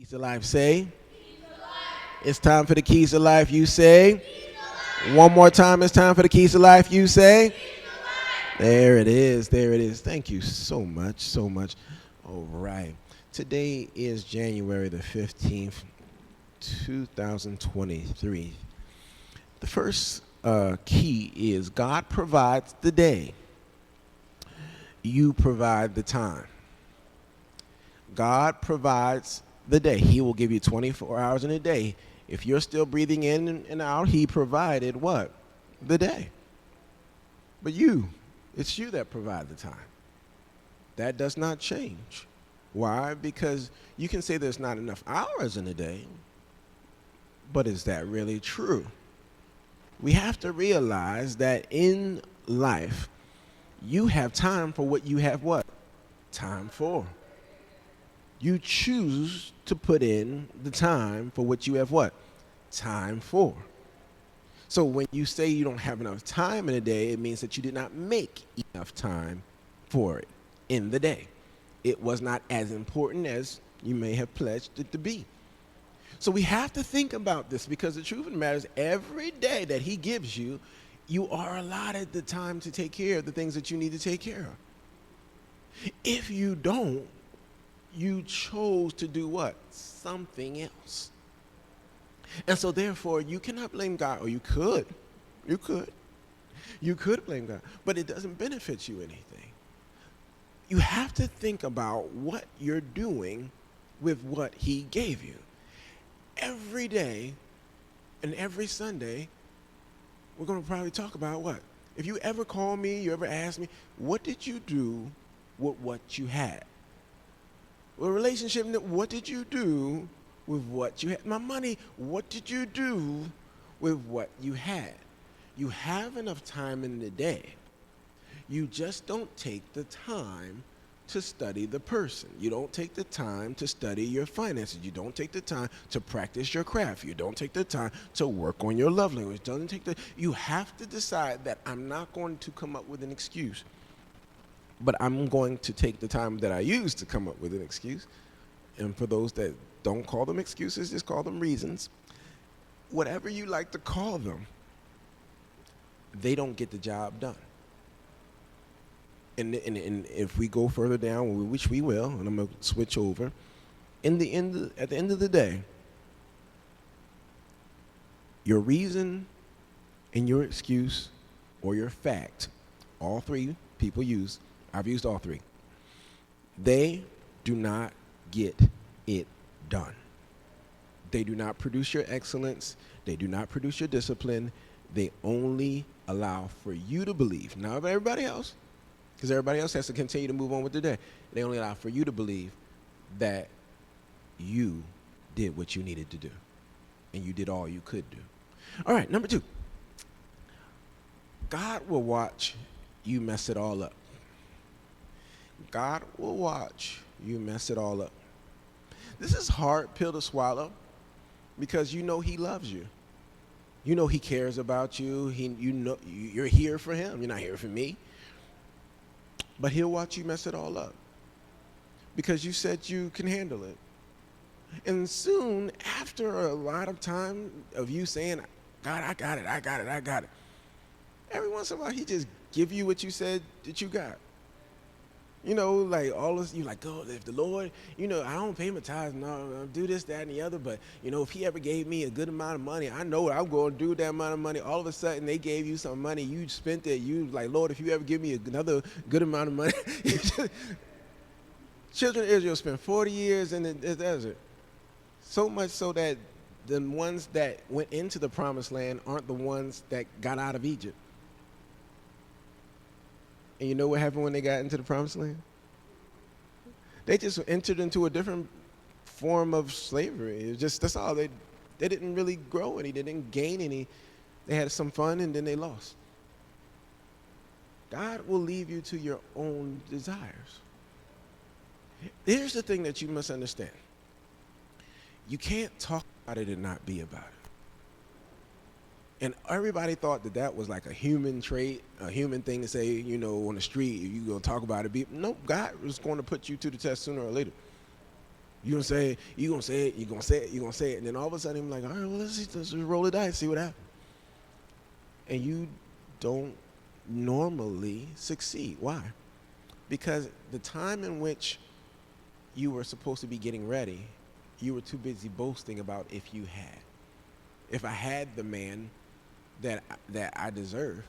Keys to life, say. It's time for the keys to life, you say. One more time, it's time for the keys to life, you say. There it is, there it is. Thank you so much, so much. All right. Today is January the 15th, 2023. The first key is God provides the day. You provide the time. God provides the day. He will give you 24 hours in a day. If you're still breathing in and out, he provided what? The day. But it's you that provide the time. That does not change. Why? Because you can say there's not enough hours in a day, but is that really true? We have to realize that in life, you have time for what you have what? Time for. You choose to put in the time for what you have what? Time for. So when you say you don't have enough time in a day, it means that you did not make enough time for it in the day. It was not as important as you may have pledged it to be. So we have to think about this, because the truth of the matter is every day that he gives you, you are allotted the time to take care of the things that you need to take care of. If you don't, you chose to do what? Something else. And so therefore, you cannot blame God, or you could. You could blame God, but it doesn't benefit you anything. You have to think about what you're doing with what he gave you. Every day and every Sunday, we're going to probably talk about what? If you ever call me, you ever ask me, what did you do with what you had? Well, relationship, what did you do with what you had? My money, what did you do with what you had? You have enough time in the day. You just don't take the time to study the person. You don't take the time to study your finances. You don't take the time to practice your craft. You don't take the time to work on your love language. You have to decide that I'm not going to come up with an excuse, but I'm going to take the time that I use to come up with an excuse. And for those that don't call them excuses, just call them reasons. Whatever you like to call them, they don't get the job done. And if we go further down, which we will, and I'm going to switch over, at the end of the day, your reason and your excuse or your fact, all three people use, I've used all three, they do not get it done. They do not produce your excellence. They do not produce your discipline. They only allow for you to believe, not of everybody else, because everybody else has to continue to move on with their day. They only allow for you to believe that you did what you needed to do, and you did all you could do. All right, number 2. God will watch you mess it all up. God will watch you mess it all up. This is a hard pill to swallow, because you know he loves you. You know he cares about you. You know you're here for him. You're not here for me. But he'll watch you mess it all up, because you said you can handle it. And soon, after a lot of time of you saying, God, I got it, every once in a while, he just give you what you said that you got. You know, like all this, you like, oh, if the Lord, I don't pay my tithes, no, I do this, that, and the other, but, if he ever gave me a good amount of money, I know what I'm going to do with that amount of money. All of a sudden, they gave you some money, you spent it, you like, Lord, if you ever give me another good amount of money. Children of Israel spent 40 years in the desert, so much so that the ones that went into the promised land aren't the ones that got out of Egypt. And you know what happened when they got into the promised land? They just entered into a different form of slavery. It was just, that's all. They didn't really grow any. They didn't gain any. They had some fun, and then they lost. God will leave you to your own desires. Here's the thing that you must understand. You can't talk about it and not be about it. And everybody thought that was like a human trait, a human thing to say, on the street, you're going to talk about it. No, God was going to put you to the test sooner or later. You're gonna say it, you're gonna say it, you're gonna say it, you're gonna say it, and then all of a sudden I'm like, all right, well, let's just roll the dice, see what happens. And you don't normally succeed. Why? Because the time in which you were supposed to be getting ready, you were too busy boasting about if you had. If I had the man that I deserve,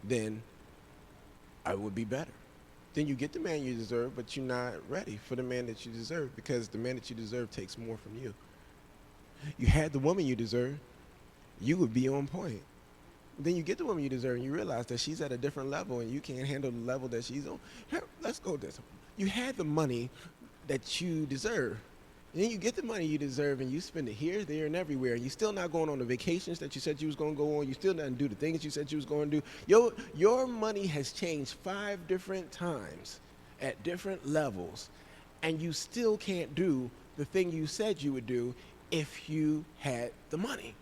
then I would be better. Then you get the man you deserve, but you're not ready for the man that you deserve, because the man that you deserve takes more from you. You had the woman you deserve, you would be on point. Then you get the woman you deserve and you realize that she's at a different level and you can't handle the level that she's on. Here, let's go this. You had the money that you deserve. And then you get the money you deserve and you spend it here, there, and everywhere. And you're still not going on the vacations that you said you was going to go on. You still didn't do the things you said you was going to do. Your money has changed 5 different times at different levels. And you still can't do the thing you said you would do if you had the money.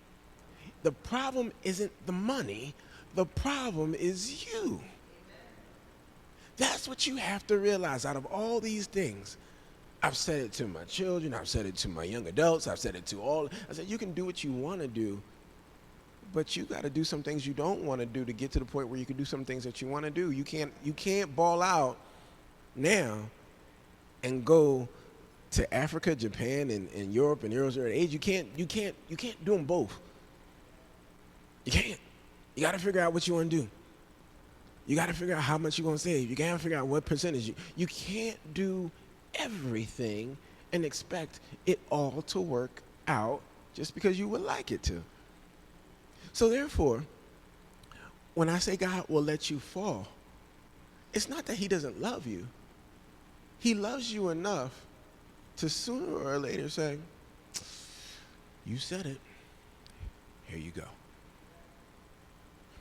The problem isn't the money. The problem is you. That's what you have to realize. Out of all these things, I've said it to my children, I've said it to my young adults, I've said it to all. I said, you can do what you want to do, but you got to do some things you don't want to do to get to the point where you can do some things that you want to do. You can't ball out now and go to Africa, Japan, and Europe and Eurozone and Asia. You can't do them both. You can't. You got to figure out what you want to do. You got to figure out how much you're going to save. You got to figure out what percentage. You can't do everything and expect it all to work out just because you would like it to. So therefore, when I say God will let you fall, it's not that he doesn't love you. He loves you enough to sooner or later say, you said it, here you go.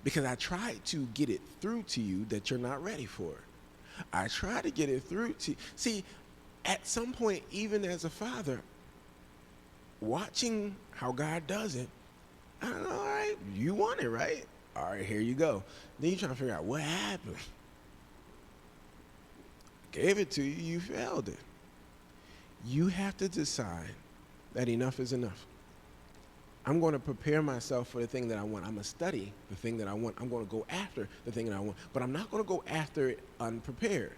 Because I tried to get it through to you that you're not ready for it. I tried to get it through to you. See, at some point, even as a father, watching how God does it, I don't know, all right, you want it, right? All right, here you go. Then you're trying to figure out what happened. Gave it to you, you failed it. You have to decide that enough is enough. I'm going to prepare myself for the thing that I want. I'm going to study the thing that I want. I'm going to go after the thing that I want. But I'm not going to go after it unprepared.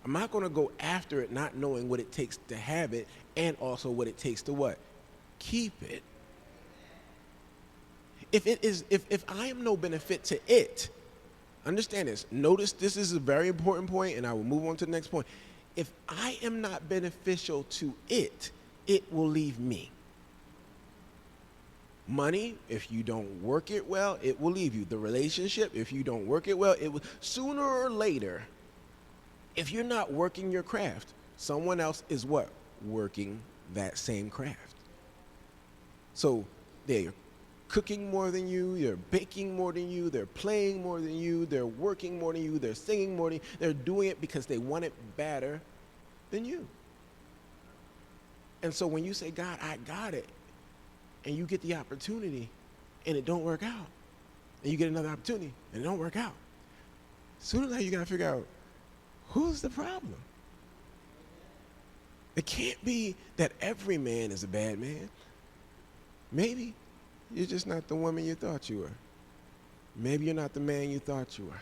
I'm not going to go after it not knowing what it takes to have it and also what it takes to what? Keep it. If I am no benefit to it, understand this. Notice this is a very important point, and I will move on to the next point. If I am not beneficial to it, it will leave me. Money, if you don't work it well, it will leave you. The relationship, if you don't work it well, it will. Sooner or later, if you're not working your craft, someone else is what? Working that same craft. So they're cooking more than you, they're baking more than you, they're playing more than you, they're working more than you, they're singing more than you. They're doing it because they want it better than you. And so when you say, God, I got it, and you get the opportunity and it don't work out, and you get another opportunity and it don't work out, sooner or later you got to figure out who's the problem. It can't be that every man is a bad man. Maybe you're just not the woman you thought you were. Maybe you're not the man you thought you were.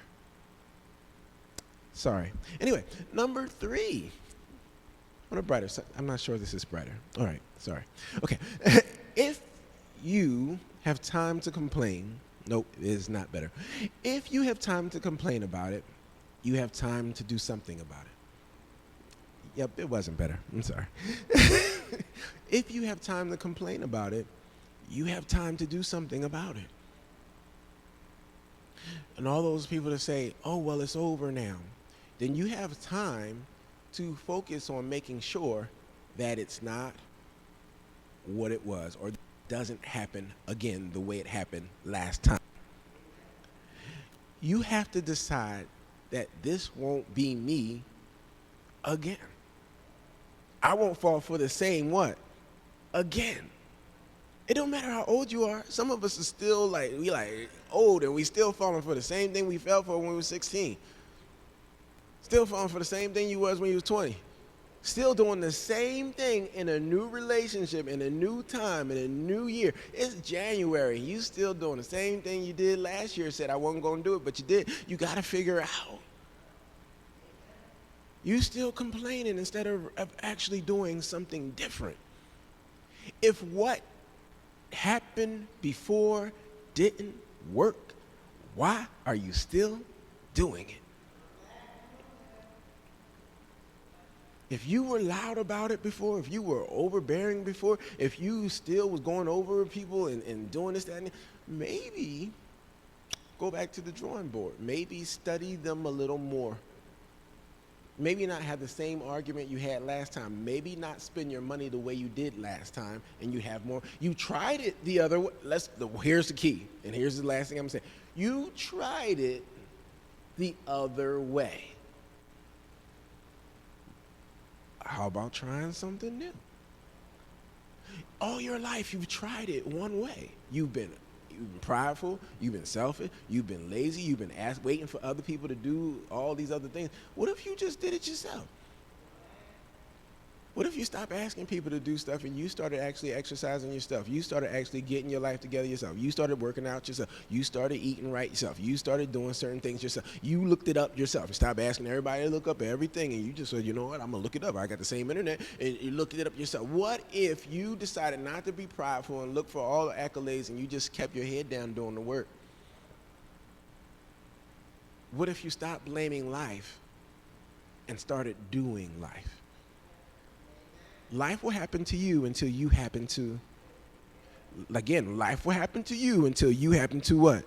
Sorry. Anyway, number 3. On a brighter side, I'm not sure this is brighter. All right, sorry. Okay. If you have time to complain, nope, it is not better. If you have time to complain about it, you have time to do something about it. Yep, it wasn't better. I'm sorry. If you have time to complain about it, you have time to do something about it. And all those people that say, oh, well, it's over now, then you have time to focus on making sure that it's not what it was or doesn't happen again the way it happened last time. You have to decide that this won't be me again. I won't fall for the same what? Again. It don't matter how old you are. Some of us are still we old and we still falling for the same thing we fell for when we were 16. Still falling for the same thing you was when you was 20. Still doing the same thing in a new relationship, in a new time, in a new year. It's January. You still doing the same thing you did last year. Said I wasn't going to do it, but you did. You got to figure out. You still complaining instead of actually doing something different. If what happened before didn't work, why are you still doing it? If you were loud about it before, if you were overbearing before, if you still was going over people and doing this, that, and maybe go back to the drawing board. Maybe study them a little more. Maybe not have the same argument you had last time. Maybe not spend your money the way you did last time and you have more. You tried it the other way. Here's the key, and here's the last thing I'm saying. You tried it the other way. How about trying something new? All your life you've tried it one way. You've been prideful, you've been selfish, you've been lazy, you've been waiting for other people to do all these other things. What if you just did it yourself? What if you stopped asking people to do stuff and you started actually exercising yourself? You started actually getting your life together yourself. You started working out yourself. You started eating right yourself. You started doing certain things yourself. You looked it up yourself. And stopped asking everybody to look up everything, and you just said, you know what, I'm going to look it up. I got the same internet, and you looked it up yourself. What if you decided not to be prideful and look for all the accolades and you just kept your head down doing the work? What if you stopped blaming life and started doing life? Life will happen to you until you happen to, again, life will happen to you until you happen to what?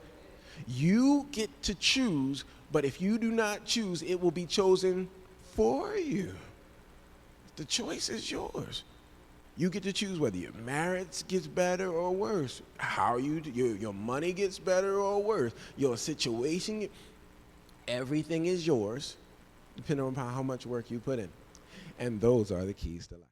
You get to choose, but if you do not choose, it will be chosen for you. The choice is yours. You get to choose whether your marriage gets better or worse, how your money gets better or worse, your situation, everything is yours, depending on how much work you put in. And those are the keys to life.